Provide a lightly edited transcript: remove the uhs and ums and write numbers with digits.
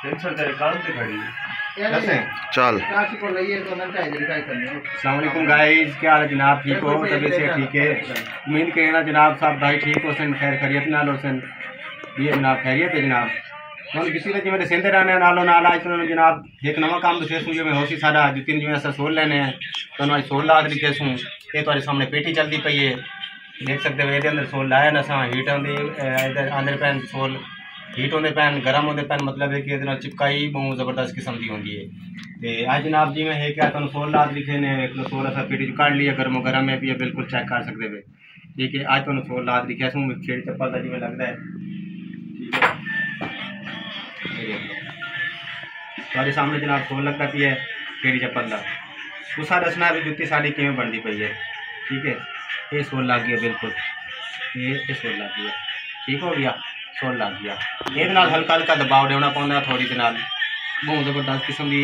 चल। अस्सलाम वालेकुम गाइस, क्या हाल है जनाब? ठीक हो? तबीयत से ठीक है? उम्मीद करें ना जनाब साहब भाई ठीक हो सन, खैर खैरियत नाल हो सन। ये जनाब खैरियत है जनाब। हम किसी ने जिम्मे सेंधे रहने नालों नाल आज तो जनाब एक नवा काम दसे सूँ जिम्मे होसी सारा जितने जिम्मे अस सोल लेने हैं तो आज सोल ला दिखे सूँ। ये तुम्हारे सामने पेटी चलती पई है, देख सकते हो। ये अंदर सोल लाया ना असा हीट आँदी आंदे पैन सोल हीट होंगे पैन गर्म होंगे पैन, मतलब है कि ये चिपकाई बहुत जबरदस्त किस्म की होंगी है। तो आज जनाब जी मैं है क्या तुम सोल ला दिखे ने एक सोल असा पेटी काट लिया गर्मो गर्म है भी है, बिल्कुल चेक कर सकते हो। ठीक है, आज तुम सोल ला दिखे सूँ खेड़ी चप्पल का जिम्मे लगता है। ठीक है, तुम्हारे सामने जनाब सोल लगता पी है खेड़ी चप्पल का। तुसा दसना भी जुत्ती साड़ी किमें बनती पई है। ठीक है, ये सोल लग गया बिल्कुल, ये सोल लग गया। ठीक हो गया, सोल लग गया। ये हल्का हल्का दबाव देना पौंदा थोड़ी बहुत जबरदस्त किस्म की